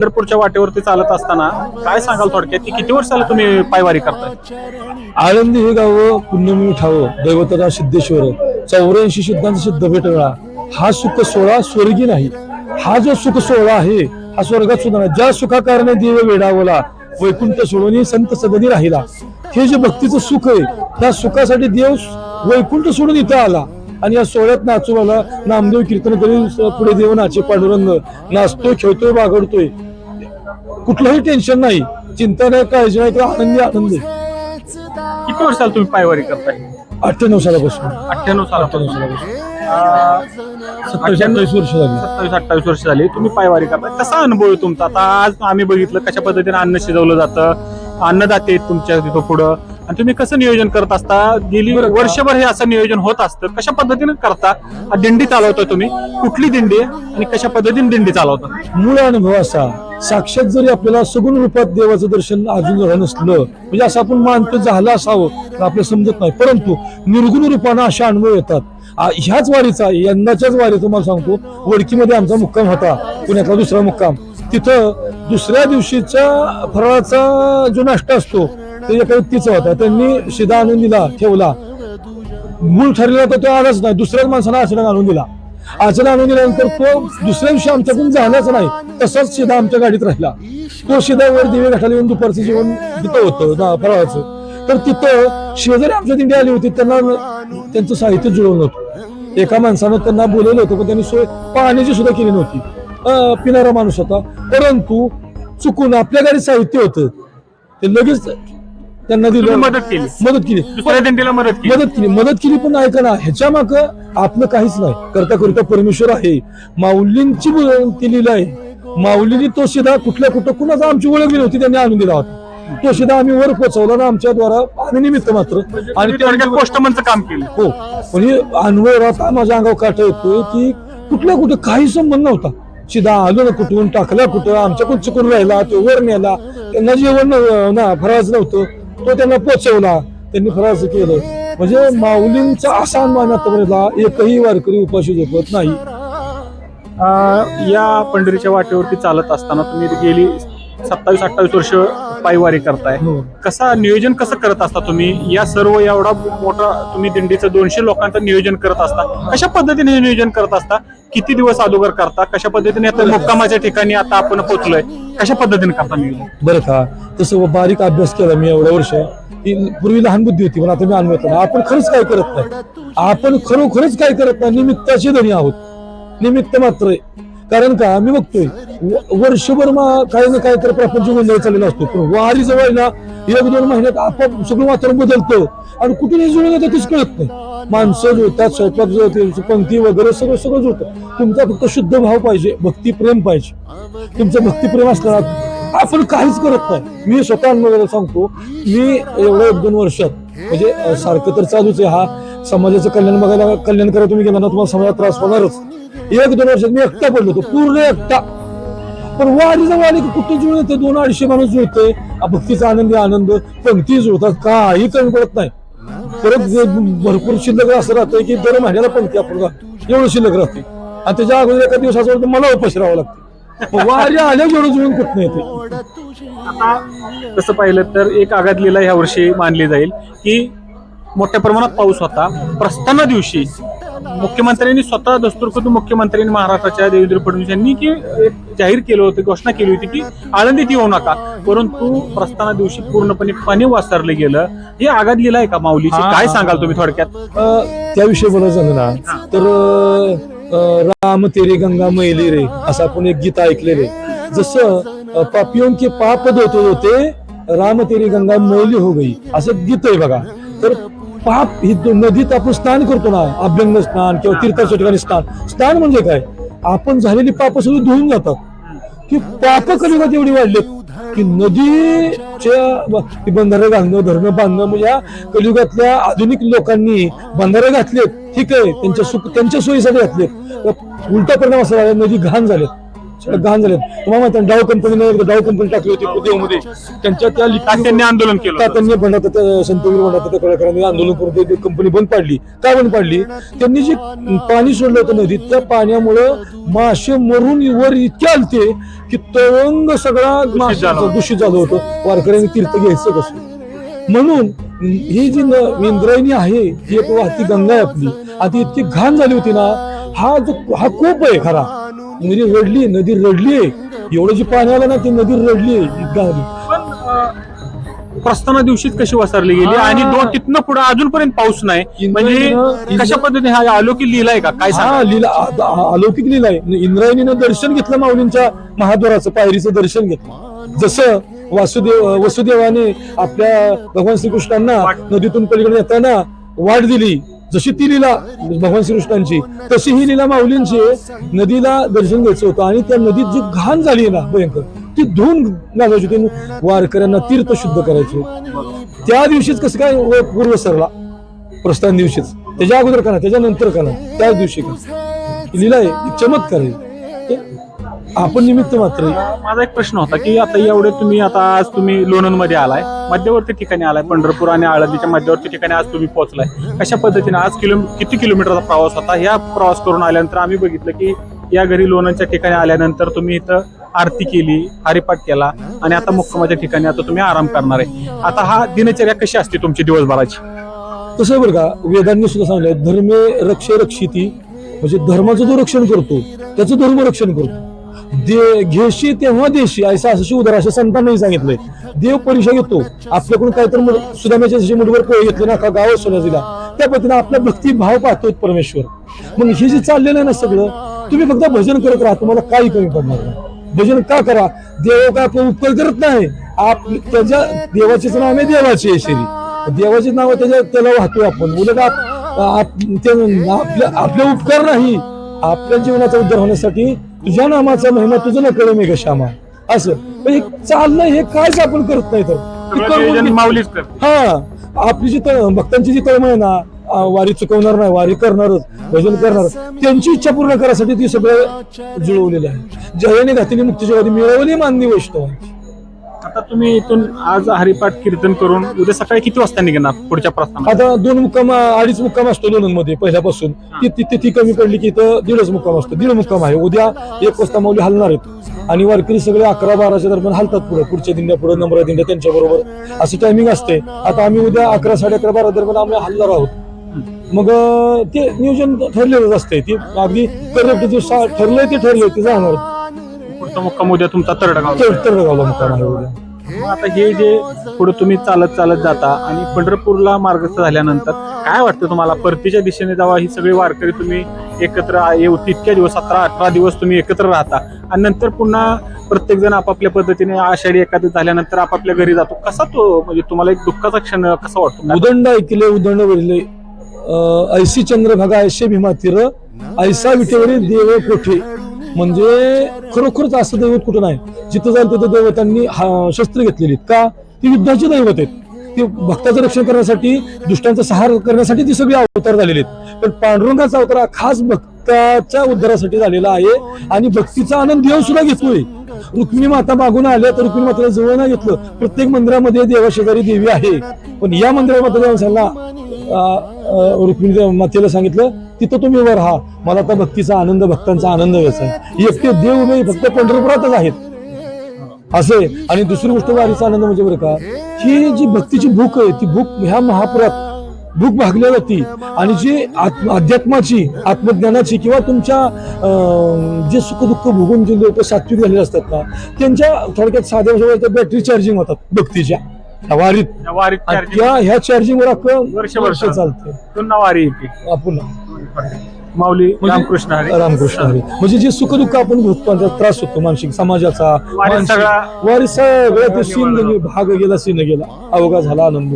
पंढरपूरच्या वाटेवरती चालत असताना काय सांगाल थोडक्यात की किती वर्षाला तुम्ही पायवारी करताय? आळंदी हे गाव पुण्यमी ठाव दैवतरा सिद्धेश्वर 84 सिद्धांत सिद्ध भेटला. हा सुख सोहळा स्वर्गी नाही. हा जो सुख सोहळा आहे हा स्वर्गात सुद्धा नाही. ज्या सुखाकारणे देव वेडावला वैकुंठ सोडून संत सदनी राहिला. हे जे भक्तीचं सुख आहे त्या सुखासाठी देव वैकुंठ सोडून इथं आला आणि या सोहळ्यात नाचूवाला नामदेव कीर्तन करी पुढे देव नाचे पांडुरंग नाचतोय खेळतोय बागडतोय. कुठलंही टेन्शन नाही, चिंता नाही, काळजी नाही, तर आनंदी आनंद आहे. किती वर्षाला तुम्ही पायवारी करताय? 98 सालापासून 98 सालापासून 27-28 वर्ष झाली. 27-28 वर्ष झाली तुम्ही पायवारी करताय. कसा अनुभव आहे तुमचा? आता आज आम्ही बघितलं कशा पद्धतीने अन्न शिजवलं जातं, अन्नदाते आहेत तुमच्या तिथं पुढं, आणि तुम्ही कसं नियोजन करत असता? गेली वर्षभर हे असं नियोजन होत असतं. कशा पद्धतीने करता? दिंडी चालवता तुम्ही? कुठली दिंडी आहे आणि कशा पद्धतीने दिंडी चालवता? मूळ अनुभव असा, साक्षात जरी आपल्याला सगुण रूपात देवाचं दर्शन अजून झालं नसलं म्हणजे असं आपण मानतो झालं असावं तर आपल्याला समजत नाही, परंतु निर्गुण रूपानं असे अनुभव येतात. ह्याच वारीचा यंदाच्याच वारीचा मला सांगतो, वडकीमध्ये आमचा मुक्काम होता, पुण्यातला दुसरा मुक्काम. तिथं दुसऱ्या दिवशीचा फराळाचा जो नाश्ता असतो ते एका व्यक्तीचा होता. त्यांनी शिदा आणून दिला, ठेवला. मूळ ठरलेला तर तो आलाच नाही. दुसऱ्याच माणसाला आचरण आणून दिला. आचरण आणून दिल्यानंतर तो दुसऱ्या दिवशी आमच्याकडून झालाच नाही. तसाच शिदा आमच्या गाडीत राहिला. तो शिदा वर दिवे घाटाला येऊन दुपारचं जेवण तिथं होतं फराळाचं. तर तिथं शेजारी आमच्या दिंडी आली होती, त्यांना त्यांचं साहित्य जुळवलं नव्हतं. एका माणसानं त्यांना बोलवलं होतं पण त्यांनी सोय पाण्याची सुद्धा केली नव्हती. पिणारा माणूस होता, परंतु चुकून आपल्या गाडीत साहित्य होतं ते लगेच त्यांना दिलं. मदत केली दुसऱ्या दिंडीला मदत केली पण ऐका ना, ह्याच्या माग आपलं काहीच नाही. करता करता परमेश्वर आहे. माऊलींची ती लीला आहे. माऊलींनी तो शिदा कुठल्या कुठं कुणाचा आमची ओळख नव्हती, त्यांनी आणून दिला होता. तो शिदा आम्ही वर पोहोचवला ना आमच्या द्वारा पाणी निमित्त मात्र, आणि पोस्टमनचं काम केलं. हो, म्हणजे अनुभव आता माझ्या अंगावर काटा येतोय की कुठल्या कुठं काही संबंध नव्हता. शिदा आलो ना कुठून, टाकला कुठं, आमच्याकडून चुकून राहिला, तो वर नेला. त्यांना जेवण ना फराळाचं नव्हतं, तो त्यांना पोचवला, त्यांनी फराळाचं केलं. म्हणजे माऊलींचा असा मान आतापर्यंत एकही वारकरी उपाशी झोपत नाही. या पंढरीच्या वाटेवरती चालत असताना तुम्ही गेली 27-28 वर्ष पायवारी करताय. कसा नियोजन कसं करत असता तुम्ही? या सर्व एवढा मोठा तुम्ही दिंडीचं 200 लोकांचं नियोजन करत असता. कशा पद्धतीने नियोजन करत असता? किती दिवस अगोदर करता? कशा पद्धतीने आता मुक्कामाच्या ठिकाणी आता आपण पोहोचलोय, कशा पद्धतीने करता नियोजन? बरं का, तसं बारीक अभ्यास केला मी एवढ्या वर्ष. पूर्वी लहान बुद्धी होती पण आता मी अनुभवतो ना, आपण खरंच काय करत नाही. आपण खरोखरच काय करत नाही, निमित्ताचे धनी आहोत. निमित्त मात्र आहे. कारण का आम्ही बघतोय वर्षभर काही ना काही तर प्रपंच गोंधळ चाललेला असतो, पण वारी जवळ ना 1-2 महिन्यात आपोआप सगळं वातावरण बदलतं आणि कुठूनही जुळून येतं तेच कळत नाही. माणसं जुळतात, स्वयंपाक जुळते, पंक्ती वगैरे सगळं जुळतं. तुमचा फक्त शुद्ध भाव पाहिजे, भक्तिप्रेम पाहिजे. तुमचं भक्तिप्रेम असताना आपण काहीच करत नाही. मी स्वतः अनुभवाला सांगतो, मी एवढ्या 1-2 वर्षात म्हणजे सारखं तर चालूच आहे. हा समाजाचं कल्याण बघायला, कल्याण करा तुम्ही गेला ना तुम्हाला समाजात त्रास होणारच. 1-2 वर्षात मी एकटा पडलो होतो, पूर्ण एकटा. पण वारी जवळ आली की कुठे जुळून येते, 200-250 माणूस जुळते. भक्तीचा आनंद, पंक्ती जुळतात, काही कमी पडत नाही. परत भरपूर शिल्लक असं राहतंय की दर महिन्याला पंक्ती आपण एवढं शिल्लक राहते आणि त्याच्या अगोदर एका दिवसाचं मला उपाशी राहावं लागतं. वारी आल्या जेवढं जुळून कुठं येते. आता तसं पाहिलं तर एक आघात लीला ह्या वर्षी मानली जाईल की मोठ्या प्रमाणात पाऊस होता. प्रस्थाना दिवशी मुख्यमंत्र्यांनी स्वतः दस्तूरखुद्द मुख्यमंत्र्यांनी महाराष्ट्राच्या देवेंद्र फडणवीस यांनी की एक जाहीर केलं होतं, घोषणा केली होती की आळंदीत येऊ नका, परंतु प्रस्थाना दिवशी पूर्णपणे पाणी वासरलं गेलं. हे आघात लिहिलं आहे का माऊलीची? काय सांगाल तुम्ही थोडक्यात त्याविषयी बोलायचं झालं ना तर राम तेरी गंगा मैली रे असं आपण एक गीत ऐकलेले. जसं पापियों के पाप धोते होते राम तेरी गंगा मैली हो गई असं गीत आहे बघा. तर पाप ही नदीत आपण स्नान करतो ना, अभ्यंग स्नान किंवा तीर्थाच्या ठिकाणी स्नान म्हणजे काय, आपण झालेली पाप सगळी धुवून जातात. की पाप कलियुगात एवढी वाढलेत की नदीच्या बंधारे घालणं, धरणं बांधणं, म्हणजे या कलियुगातल्या आधुनिक लोकांनी बंधारे घातलेत, ठीक आहे, त्यांच्या सोयीसाठी घातलेत. उलटा परिणाम असा झाला, नदी घाण झालेत. घाण झाले. तुम्हाला माहिती आहे, डाव कंपनी टाकली होती देवमध्ये. त्यांच्या त्या त्यांनी आंदोलन केलं होतं. त्यांनी भंडारदत्त संतवीर भंडारदत्त कलाकारांनी आंदोलन करून ते कंपनी बंद पाडली. का बंद पाडली? त्यांनी जे पाणी सोडलं होतं नदीत, त्या पाण्यामुळं मासे मरून वर इतके आलते की तळंग सगळा दूषित झालं होतं. वारकऱ्यांनी तीर्थ घ्यायचं कसं? म्हणून ही जी इंद्रायणी आहे, ही एक वाहती गंगा आहे आपली. आता इतकी घाण झाली होती ना, हा कोप आहे खरा. नदी रडली आहे. एवढं जे पाणी आलं ना, ती नदी रडली आहे. प्रस्थाना दिवशीच कशी वसरली गेली आणि तिथनं पुढे अजूनपर्यंत पाऊस नाही. म्हणजे कशा पद्धतीने हा अलौकिक लीला आहे का काय? अलौकिक लीला आहे. इंद्रायणीनं दर्शन घेतलं माऊलींच्या महाद्वाराचं, पायरीचं दर्शन घेतलं. जसं वसुदेवाने आपल्या भगवान श्रीकृष्णांना नदीतून पलीकडे येताना वाट दिली, जशी ती लीला भगवान श्रीकृष्णांची, तशी ही लीला माऊलींची. नदीला दर्शन घ्यायचं होतं आणि त्या नदीत जी घाण झाली ना भयंकर, ती धुवून घालायची होती. वारकऱ्यांना तीर्थ शुद्ध करायचे. त्या दिवशीच कसं काय पूर्व सरला? प्रस्थान दिवशीच. त्याच्या अगोदर का ना, त्याच्यानंतर का ना, त्याच दिवशी का? लीला आहे, चमत्कार आहे. आपण निमित्त मात्र. माझा एक प्रश्न होता की आता एवढे आज तुम्ही लोणंद मध्ये आलाय, मध्यवर्ती ठिकाणी आलाय, पंढरपूर आणि आळंदीच्या मध्यवर्ती ठिकाणी आज तुम्ही पोहोचलाय. कशा पद्धतीने आज किती किलोमीटरचा प्रवास होता? ह्या प्रवास करून आल्यानंतर आम्ही बघितलं की या घरी लोणंदच्या ठिकाणी आल्यानंतर तुम्ही इथं आरती केली, हरिपाठ केला आणि आता मुक्कामाच्या ठिकाणी आता तुम्ही आराम करणार आहे. आता हा दिनचर्या कशी असते तुमची दिवसभराची? कसं बरं का, वेदांनी सुद्धा सांगितलं, धर्मे रक्षे रक्षिती, म्हणजे धर्माचं जो रक्षण करतो त्याचं धर्म रक्षण करतो. घेशी तेव्हा देशी, अशी उदाहरण अशा संतांनाही सांगितलंय. देव परीक्षा घेतो आपल्याकडून काहीतरी. सुदाम्याच्या मुठभर पोहे घेतले ना, गाव सोन्या दिला, त्या पद्धतीने आपला भक्ती भाव पाहतोय परमेश्वर. मग हे जे चाललेलं आहे ना सगळं, तुम्ही फक्त भजन करत राहा, तुम्हाला काही कमी पडणार नाही. भजन का करा? देव काय आपलं उपकार करत नाही. त्याच्या देवाचेच नाव आहे देवाची ऐश्वरी, देवाचे नाव त्याला वाहतोय आपण. उलट आपले उपकार नाही, आपल्या जीवनाचा उद्धार होण्यासाठी तुझ्या नामाचा महिमा तुझं न कळलं मेघ श्यामा, असं चाललं. हे कायच आपण करत नाही. तर हा आपली जी भक्तांची जी तळमळ आहे ना, वारी चुकवणार नाही, वारी करणारच, भजन करणार, त्यांची इच्छा पूर्ण करायसाठी ती सगळं जुळवलेलं आहे. जयाने घातली मुक्तीची गादी मिळवली माननी वैष्णवांची. आता तुम्ही इथून आज हरिपाठ कीर्तन करून उद्या सकाळी किती वाजता निघणार पुढच्या प्रस्थानात? आता 2 मुक्काम 2.5 मुक्काम असतो लोणंद मध्ये पहिल्यापासून. ती कमी पडली की इथं 1.5 मुक्काम असतो. 1.5 मुक्काम आहे. उद्या 1 वाजता माऊली हलणार आहेत आणि वारकरी सगळे 11-12च्या दरम्यान हलतात पुढच्या दिंड्या, पुढे नंबरा दिंड्या त्यांच्या बरोबर असं टायमिंग असते. आता आम्ही उद्या 11, 11:30, 12 दरम्यान आम्ही हलणार आहोत. मग ते नियोजन ठरलेलंच असते. ती अगदी करेक्ट जे ठरलंय ते ठरलंय ते जाणार. पुढचा मुक्काम उद्या तुमचा तरडगाव मुक्काम आहे उद्या. आता हे जे पुढे तुम्ही चालत जाता आणि पंढरपूरला मार्गस्थ झाल्यानंतर काय वाटतं तुम्हाला? परतीच्या दिशेने जावा, ही सगळी वारकरी तुम्ही एकत्र इतक्या दिवस 17-18 दिवस तुम्ही एकत्र राहता आणि नंतर पुन्हा प्रत्येक जण आपापल्या पद्धतीने आषाढी एकादशी झाल्यानंतर आपापल्या घरी जातो. कसा तो म्हणजे तुम्हाला एक दुःखाचा क्षण कसा वाटतो? उदंड ऐकले उदंड वरले, ऐसी चंद्रभागा ऐसे भीमा तीर, ऐसा विटेवरील देव कोठे. म्हणजे खरोखरच असं दैवत कुठं नाही. जिथं जाईल तिथं दैवतांनी शस्त्र घेतलेली. का? ती युद्धाची दैवत आहेत. ती भक्ताचं रक्षण करण्यासाठी, दुष्टांचा सहार करण्यासाठी ती सगळी अवतार झालेले आहेत. पण पांडुरंगाचा अवतार हा खास भक्ताच्या उद्धारासाठी झालेला आहे आणि भक्तीचा आनंद देव सुद्धा घेतोय. रुक्मिणी माता मागून आल्या तर रुक्मिणी मातेला जवळ नाही घेतलं. प्रत्येक मंदिरामध्ये देवाशेजारी देवी आहे, पण या मंदिरामध्ये देवांना रुक्मिणी मातेला सांगितलं तिथं तुम्ही वर राहा, मला आता भक्तीचा आनंद, भक्तांचा आनंद घ्यायचा आहे. एकटे देव उभे फक्त पंढरपुरातच आहेत असे. आणि दुसरी गोष्ट वारीचा आनंद म्हणजे बरं का, ही जी भक्तीची भूक आहे, ती भूक ह्या महापुरात भूक भागल्या जाती. आणि जी अध्यात्माची, आत्मज्ञानाची किंवा तुमच्या जे सुख दुःख भोगून जे लोक सात्विक झालेले असतात ना, त्यांच्या थोडक्यात साध्या भाषेत बॅटरी चार्जिंग होतात भक्तीच्या वारीत. ह्या चार्जिंग वर अख्खं वर्ष चालते. पुन्हा वारी येते पुन्हा माऊली रामकृष्ण हरी. रामकृष्ण हरी. म्हणजे जे सुख दुःख आपण भोगतो, त्रास होतो मानसिक, समाजाचा, वारी सगळ्या सीन भाग गेला, सीन गेला, अवघा झाला आनंद.